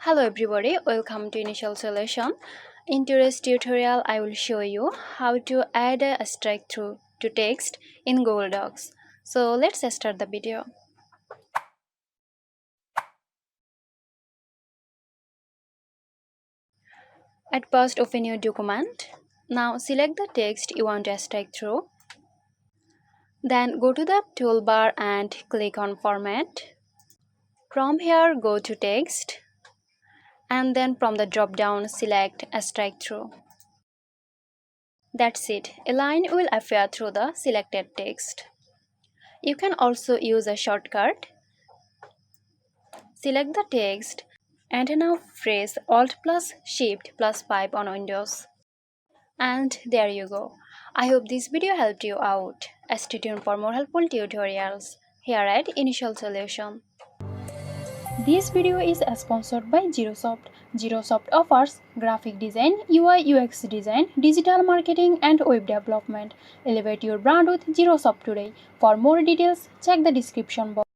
Hello everybody, welcome to Initial Solution. In today's tutorial, I will show you how to add a strikethrough to text in Google Docs. So let's start the video. At first, open your document. Now select the text you want to strike through. Then go to the toolbar and click on Format. From here, go to Text. And then from the drop-down, select a strikethrough. That's it. A line will appear through the selected text. You can also use a shortcut. Select the text and now press Alt plus Shift plus 5 on Windows. And there you go. I hope this video helped you out. Stay tuned for more helpful tutorials here at Initial Solution. This video is sponsored by Zerosoft. Zerosoft offers graphic design, UI UX design, digital marketing and web development. Elevate your brand with Zerosoft today. For more details, check the description box.